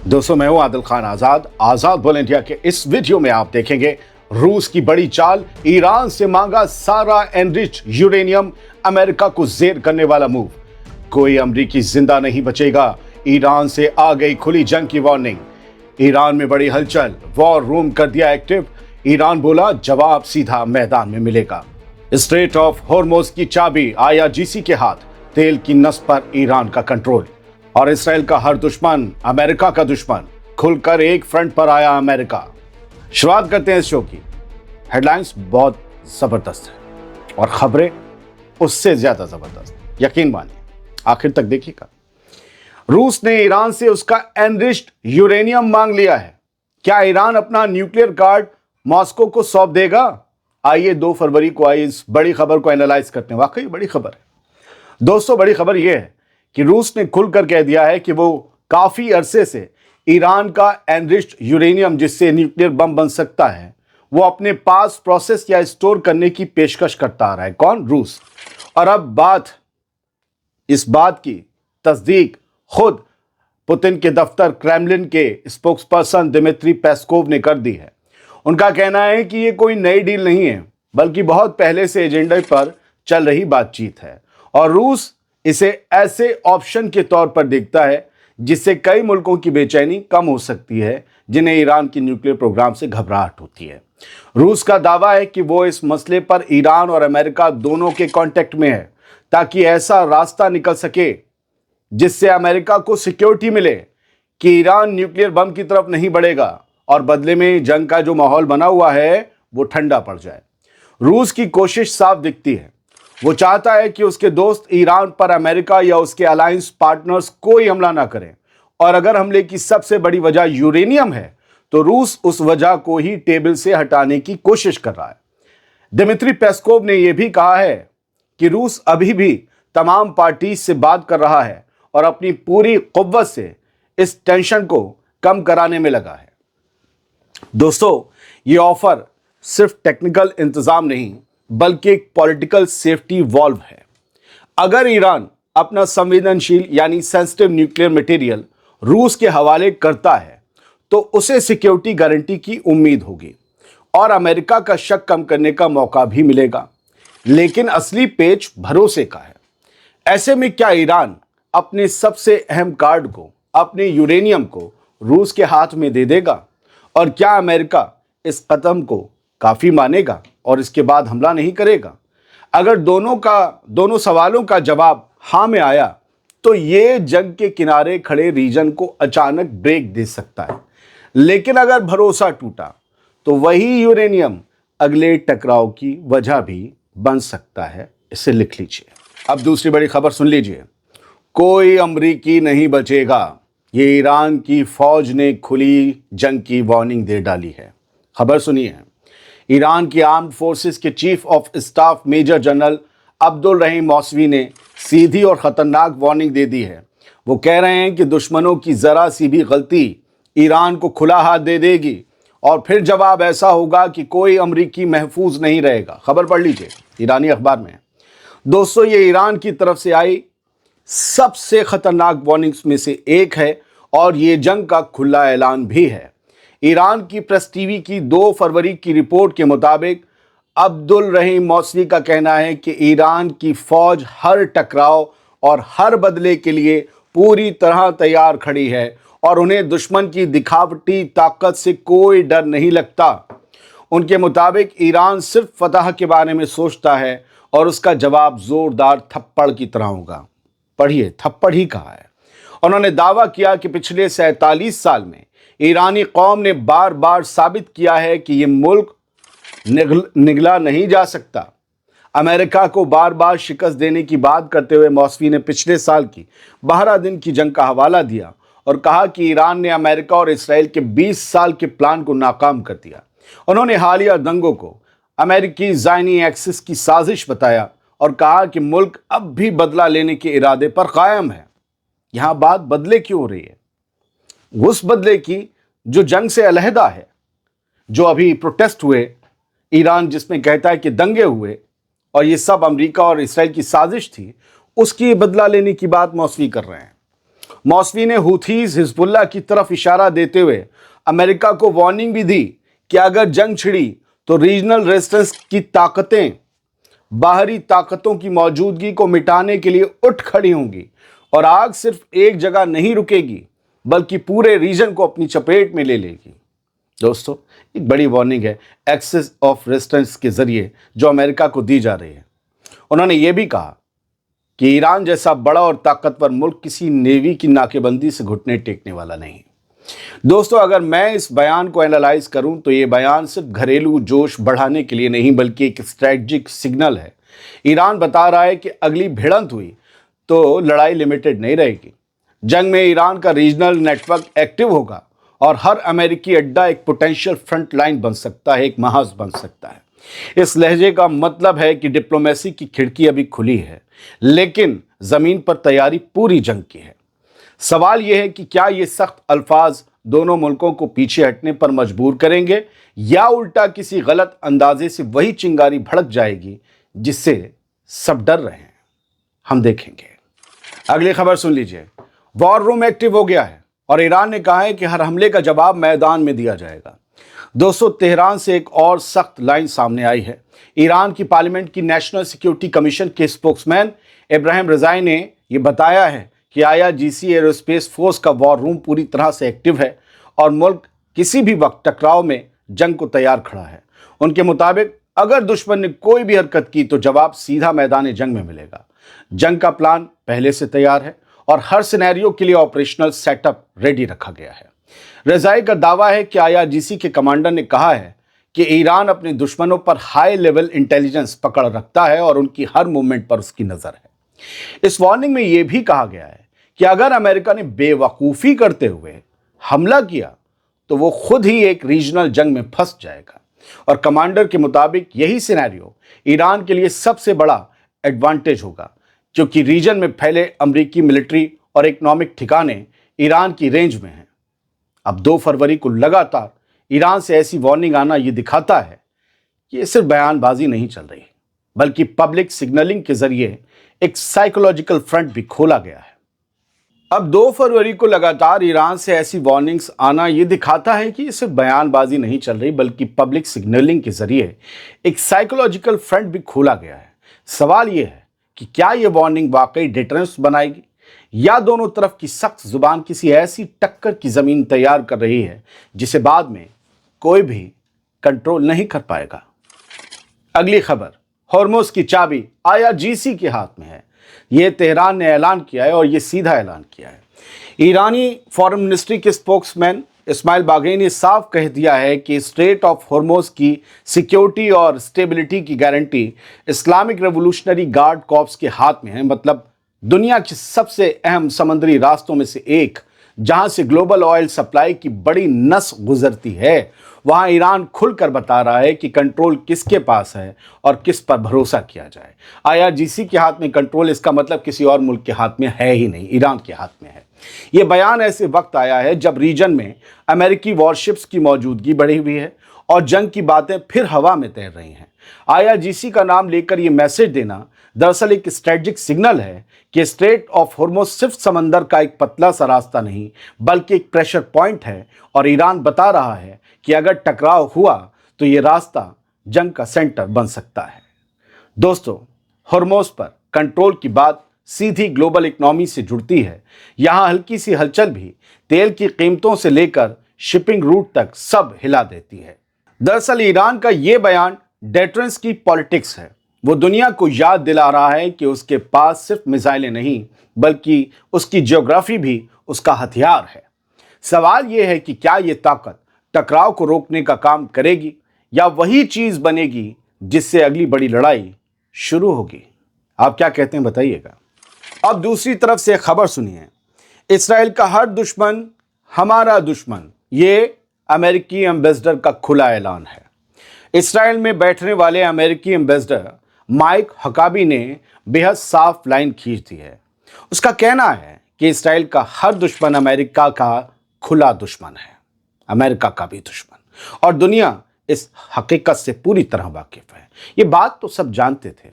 दोस्तों, मैं हूं आदिल खान आजाद बोल इंडिया के इस वीडियो में आप देखेंगे रूस की बड़ी चाल, ईरान से मांगा सारा एनरिच यूरेनियम, अमेरिका को जेर करने वाला मूव। कोई अमरीकी जिंदा नहीं बचेगा, ईरान से आ गई खुली जंग की वार्निंग। ईरान में बड़ी हलचल, वॉर रूम कर दिया एक्टिव। ईरान बोला जवाब सीधा मैदान में मिलेगा। स्ट्रेट ऑफ हॉर्मुज़ की चाबी IRGC के हाथ, तेल की नस पर ईरान का कंट्रोल। और इसराइल का हर दुश्मन अमेरिका का दुश्मन, खुलकर एक फ्रंट पर आया अमेरिका। शुरुआत करते हैं इस शो की। हेडलाइंस बहुत जबरदस्त है और खबरें उससे ज्यादा जबरदस्त, यकीन मानिए, आखिर तक देखिएगा। रूस ने ईरान से उसका एनरिच्ड यूरेनियम मांग लिया है। क्या ईरान अपना न्यूक्लियर कार्ड मॉस्को को सौंप देगा? आइए 2 फरवरी को आई इस बड़ी खबर को एनालाइज करते हैं। वाकई बड़ी खबर है दोस्तों। बड़ी खबर यह है कि रूस ने खुलकर कह दिया है कि वो काफी अरसे से ईरान का एनरिच्ड यूरेनियम, जिससे न्यूक्लियर बम बन सकता है, वो अपने पास प्रोसेस या स्टोर करने की पेशकश करता आ रहा है। कौन? रूस। और अब इस बात की तस्दीक खुद पुतिन के दफ्तर क्रेमलिन के स्पोक्सपर्सन दिमित्री पेस्कोव ने कर दी है। उनका कहना है कि ये कोई नई डील नहीं है, बल्कि बहुत पहले से एजेंडे पर चल रही बातचीत है और रूस इसे ऐसे ऑप्शन के तौर पर देखता है जिससे कई मुल्कों की बेचैनी कम हो सकती है, जिन्हें ईरान की न्यूक्लियर प्रोग्राम से घबराहट होती है। रूस का दावा है कि वो इस मसले पर ईरान और अमेरिका दोनों के कांटेक्ट में है, ताकि ऐसा रास्ता निकल सके जिससे अमेरिका को सिक्योरिटी मिले कि ईरान न्यूक्लियर बम की तरफ नहीं बढ़ेगा और बदले में जंग का जो माहौल बना हुआ है वो ठंडा पड़ जाए। रूस की कोशिश साफ दिखती है। वो चाहता है कि उसके दोस्त ईरान पर अमेरिका या उसके अलायंस पार्टनर्स कोई हमला ना करें, और अगर हमले की सबसे बड़ी वजह यूरेनियम है तो रूस उस वजह को ही टेबल से हटाने की कोशिश कर रहा है। दिमित्री पेस्कोव ने यह भी कहा है कि रूस अभी भी तमाम पार्टी से बात कर रहा है और अपनी पूरी कुव्वत से इस टेंशन को कम कराने में लगा है। दोस्तों, ये ऑफर सिर्फ टेक्निकल इंतजाम नहीं, बल्कि एक पॉलिटिकल सेफ्टी वॉल्व है। अगर ईरान अपना संवेदनशील यानी सेंसिटिव न्यूक्लियर मटेरियल रूस के हवाले करता है तो उसे सिक्योरिटी गारंटी की उम्मीद होगी और अमेरिका का शक कम करने का मौका भी मिलेगा। लेकिन असली पेच भरोसे का है। ऐसे में क्या ईरान अपने सबसे अहम कार्ड को, अपने यूरेनियम को रूस के हाथ में दे देगा? और क्या अमेरिका इस कदम को काफी मानेगा और इसके बाद हमला नहीं करेगा? अगर दोनों सवालों का जवाब हाँ में आया तो ये जंग के किनारे खड़े रीजन को अचानक ब्रेक दे सकता है। लेकिन अगर भरोसा टूटा तो वही यूरेनियम अगले टकराव की वजह भी बन सकता है। इसे लिख लीजिए। अब दूसरी बड़ी खबर सुन लीजिए। कोई अमरीकी नहीं बचेगा, ये ईरान की फौज ने खुली जंग की वार्निंग दे डाली है। खबर सुनिए। ईरान की आर्म्ड फोर्सेस के chief of staff major general Abdul Rahim Mousavi ने सीधी और खतरनाक वार्निंग दे दी है। वो कह रहे हैं कि दुश्मनों की जरा सी भी गलती ईरान को खुला हाथ दे देगी और फिर जवाब ऐसा होगा कि कोई अमरीकी महफूज नहीं रहेगा। खबर पढ़ लीजिए, ईरानी अखबार में। दोस्तों, ये ईरान की तरफ से आई सबसे खतरनाक वार्निंग्स में से एक है और ये जंग का खुला ऐलान भी है। ईरान की प्रेस टीवी की 2 फरवरी की रिपोर्ट के मुताबिक अब्दुल रहीम मौसवी का कहना है कि ईरान की फौज हर टकराव और हर बदले के लिए पूरी तरह तैयार खड़ी है और उन्हें दुश्मन की दिखावटी ताकत से कोई डर नहीं लगता। उनके मुताबिक ईरान सिर्फ फतह के बारे में सोचता है और उसका जवाब जोरदार थप्पड़ की तरह होगा। पढ़िए, थप्पड़ ही कहा है। उन्होंने दावा किया कि पिछले 47 साल में ईरानी कौम ने बार बार साबित किया है कि ये मुल्क निगला नहीं जा सकता। अमेरिका को बार बार शिकस्त देने की बात करते हुए मौसवी ने पिछले साल की 12 दिन की जंग का हवाला दिया और कहा कि ईरान ने अमेरिका और इसराइल के 20 साल के प्लान को नाकाम कर दिया। उन्होंने हालिया दंगों को अमेरिकी ज़ायनी एक्सिस की साजिश बताया और कहा कि मुल्क अब भी बदला लेने के इरादे पर कायम है। यहां बात बदले की हो रही है, उस बदले की जो जंग से अलहदा है, जो अभी प्रोटेस्ट हुए ईरान जिसमें कहता है कि दंगे हुए और ये सब अमेरिका और इसराइल की साजिश थी, उसकी बदला लेने की बात मौसवी कर रहे हैं। मौसवी ने हूथीज हिजबुल्लाह की तरफ इशारा देते हुए अमेरिका को वार्निंग भी दी कि अगर जंग छिड़ी तो रीजनल रेजिस्टेंस की ताकतें बाहरी ताकतों की मौजूदगी को मिटाने के लिए उठ खड़ी होंगी और आग सिर्फ एक जगह नहीं रुकेगी बल्कि पूरे रीजन को अपनी चपेट में ले लेगी। दोस्तों, एक बड़ी वार्निंग है एक्सेस ऑफ रेजिस्टेंस के जरिए जो अमेरिका को दी जा रही है। उन्होंने ये भी कहा कि ईरान जैसा बड़ा और ताकतवर मुल्क किसी नेवी की नाकेबंदी से घुटने टेकने वाला नहीं। दोस्तों, अगर मैं इस बयान को एनालाइज करूं तो ये बयान सिर्फ घरेलू जोश बढ़ाने के लिए नहीं बल्कि एक स्ट्रेटजिक सिग्नल है। ईरान बता रहा है कि अगली भिड़ंत हुई तो लड़ाई लिमिटेड नहीं रहेगी। जंग में ईरान का रीजनल नेटवर्क एक्टिव होगा और हर अमेरिकी अड्डा एक पोटेंशियल फ्रंट लाइन बन सकता है, एक महाज बन सकता है। इस लहजे का मतलब है कि डिप्लोमेसी की खिड़की अभी खुली है, लेकिन जमीन पर तैयारी पूरी जंग की है। सवाल यह है कि क्या ये सख्त अल्फाज दोनों मुल्कों को पीछे हटने पर मजबूर करेंगे या उल्टा किसी गलत अंदाजे से वही चिंगारी भड़क जाएगी जिससे सब डर रहे हैं। हम देखेंगे। अगली खबर सुन लीजिए। वॉर रूम एक्टिव हो गया है और ईरान ने कहा है कि हर हमले का जवाब मैदान में दिया जाएगा। दोस्तों, तेहरान से एक और सख्त लाइन सामने आई है। ईरान की पार्लियामेंट की नेशनल सिक्योरिटी कमीशन के स्पोक्समैन इब्राहिम रजाई ने यह बताया है कि IRGC एरोस्पेस फोर्स का वॉर रूम पूरी तरह से एक्टिव है और मुल्क किसी भी वक्त टकराव में जंग को तैयार खड़ा है। उनके मुताबिक अगर दुश्मन ने कोई भी हरकत की तो जवाब सीधा मैदान जंग में मिलेगा। जंग का प्लान पहले से तैयार है और हर सिनेरियो के लिए ऑपरेशनल सेटअप रेडी रखा गया है। रजाई का दावा है कि IRGC के कमांडर ने कहा है कि ईरान अपने दुश्मनों पर हाई लेवल इंटेलिजेंस पकड़ रखता है और उनकी हर मूवमेंट पर उसकी नजर है। इस वार्निंग में यह भी कहा गया है कि अगर अमेरिका ने बेवकूफ़ी करते हुए हमला किया तो वो खुद ही एक रीजनल जंग में फंस जाएगा। और कमांडर के मुताबिक यही सिनेरियो ईरान के लिए सबसे बड़ा एडवांटेज होगा, क्योंकि रीजन में फैले अमेरिकी मिलिट्री और इकोनॉमिक ठिकाने ईरान की रेंज में हैं। अब 2 फरवरी को लगातार ईरान से ऐसी वार्निंग आना ये दिखाता है कि ये सिर्फ बयानबाजी नहीं चल रही, बल्कि पब्लिक सिग्नलिंग के जरिए एक साइकोलॉजिकल फ्रंट भी खोला गया है। अब 2 फरवरी को लगातार ईरान से ऐसी वार्निंग्स आना ये दिखाता है कि ये सिर्फ बयानबाजी नहीं चल रही, बल्कि पब्लिक सिग्नलिंग के जरिए एक साइकोलॉजिकल फ्रंट भी खोला गया है। सवाल ये है कि क्या ये वार्निंग वाकई डिटरेंस बनाएगी या दोनों तरफ की सख्त जुबान किसी ऐसी टक्कर की जमीन तैयार कर रही है जिसे बाद में कोई भी कंट्रोल नहीं कर पाएगा। अगली खबर, हॉर्मुज की चाबी IRGC के हाथ में है। यह तेहरान ने ऐलान किया है और यह सीधा ऐलान किया है। ईरानी फॉरेन मिनिस्ट्री के स्पोक्समैन इस्माइल बाघई ने साफ कह दिया है कि स्ट्रेट ऑफ हॉर्मुज की सिक्योरिटी और स्टेबिलिटी की guarantee Islamic revolutionary guard corps के हाथ में है। मतलब दुनिया के सबसे अहम समुद्री रास्तों में से एक, जहां से ग्लोबल ऑयल सप्लाई की बड़ी नस गुजरती है, वहां ईरान खुलकर बता रहा है कि कंट्रोल किसके पास है और किस पर भरोसा किया जाए। IRGC के हाथ में कंट्रोल, इसका मतलब किसी और मुल्क के हाथ में है ही नहीं, ईरान के हाथ में है। यह बयान ऐसे वक्त आया है जब रीजन में अमेरिकी वॉरशिप्स की मौजूदगी बढ़ी हुई है और जंग की बातें फिर हवा में तैर रही हैं। IRGC का नाम लेकर यह मैसेज देना दरअसल एक स्ट्रेटजिक सिग्नल है कि स्ट्रेट ऑफ हॉर्मुज सिर्फ समंदर का एक पतला सा रास्ता नहीं, बल्कि एक प्रेशर पॉइंट है और ईरान बता रहा है कि अगर टकराव हुआ तो ये रास्ता जंग का सेंटर बन सकता है। दोस्तों, हॉर्मुज पर कंट्रोल की बात सीधी ग्लोबल इकोनॉमी से जुड़ती है। यहाँ हल्की सी हलचल भी तेल की कीमतों से लेकर शिपिंग रूट तक सब हिला देती है। दरअसल ईरान का ये बयान डेटरेंस की पॉलिटिक्स है। वो दुनिया को याद दिला रहा है कि उसके पास सिर्फ मिसाइलें नहीं, बल्कि उसकी ज्योग्राफी भी उसका हथियार है। सवाल यह है कि क्या ये ताकत टकराव को रोकने का काम करेगी या वही चीज बनेगी जिससे अगली बड़ी लड़ाई शुरू होगी। आप क्या कहते हैं बताइएगा। अब दूसरी तरफ से खबर सुनिए। इसराइल का हर दुश्मन हमारा दुश्मन, ये अमेरिकी एम्बेसडर का खुला ऐलान है। इसराइल में बैठने वाले अमेरिकी एम्बेसडर माइक हकाबी ने बेहद साफ लाइन खींच दी है। उसका कहना है कि इसराइल का हर दुश्मन अमेरिका का खुला दुश्मन है, अमेरिका का भी दुश्मन, और दुनिया इस हकीकत से पूरी तरह वाकिफ है। ये बात तो सब जानते थे,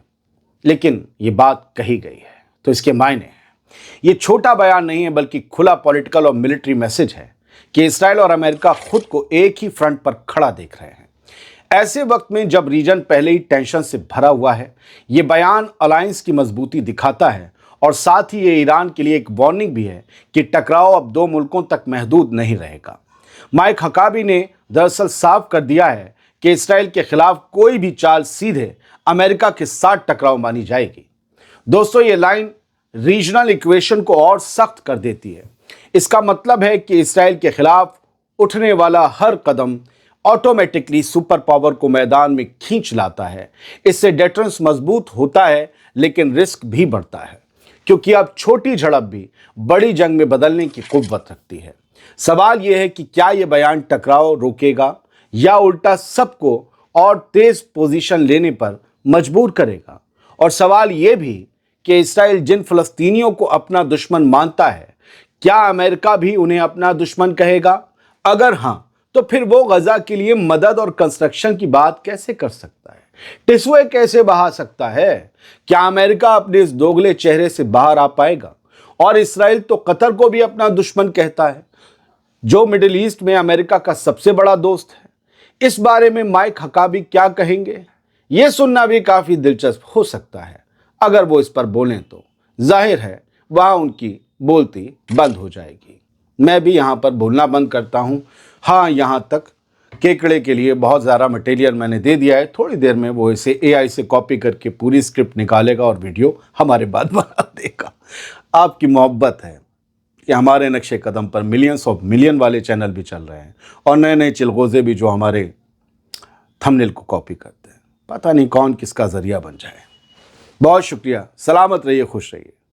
लेकिन ये बात कही गई है तो इसके मायने हैं। ये छोटा बयान नहीं है बल्कि खुला पॉलिटिकल और मिलिट्री मैसेज है कि इसराइल और अमेरिका खुद को एक ही फ्रंट पर खड़ा देख रहे हैं। ऐसे वक्त में जब रीजन पहले ही टेंशन से भरा हुआ है, ये बयान अलायंस की मजबूती दिखाता है और साथ ही ये ईरान के लिए एक वार्निंग भी है कि टकराव अब दो मुल्कों तक महदूद नहीं रहेगा। माइक हकाबी ने दरअसल साफ कर दिया है कि इसराइल के खिलाफ कोई भी चाल सीधे अमेरिका के साथ टकराव मानी जाएगी। दोस्तों, ये लाइन रीजनल इक्वेशन को और सख्त कर देती है। इसका मतलब है कि इसराइल के खिलाफ उठने वाला हर कदम ऑटोमेटिकली सुपर पावर को मैदान में खींच लाता है। इससे डेटरेंस मजबूत होता है लेकिन रिस्क भी बढ़ता है, क्योंकि अब छोटी झड़प भी बड़ी जंग में बदलने की कुव्वत रखती है। सवाल यह है कि क्या यह बयान टकराव रोकेगा या उल्टा सबको और तेज पोजीशन लेने पर मजबूर करेगा। और सवाल यह भी कि इसराइल जिन फलस्तीनियों को अपना दुश्मन मानता है, क्या अमेरिका भी उन्हें अपना दुश्मन कहेगा? अगर हां, तो फिर वो गजा के लिए मदद और कंस्ट्रक्शन की बात कैसे कर सकता है? टिश्यू कैसे बहा सकता है? क्या अमेरिका अपने इस दोगले चेहरे से बाहर आ पाएगा? और इसराइल तो कतर को भी अपना दुश्मन कहता है, जो मिडिल ईस्ट में अमेरिका का सबसे बड़ा दोस्त है। इस बारे में माइक हकाबी क्या कहेंगे, यह सुनना भी काफी दिलचस्प हो सकता है। अगर वो इस पर बोलें तो जाहिर है वहां उनकी बोलती बंद हो जाएगी। मैं भी यहां पर बोलना बंद करता हूं। हाँ, यहां तक केकड़े के लिए बहुत ज़्यादा मटेरियल मैंने दे दिया है। थोड़ी देर में वो इसे AI से कॉपी करके पूरी स्क्रिप्ट निकालेगा और वीडियो हमारे बाद बना देगा। आपकी मोहब्बत है कि हमारे नक्शे कदम पर मिलियंस ऑफ मिलियन वाले चैनल भी चल रहे हैं और नए नए चिलगोज़े भी जो हमारे थंबनेल को कॉपी करते हैं। पता नहीं कौन किसका ज़रिया बन जाए। बहुत शुक्रिया। सलामत रहिए, खुश रहिए।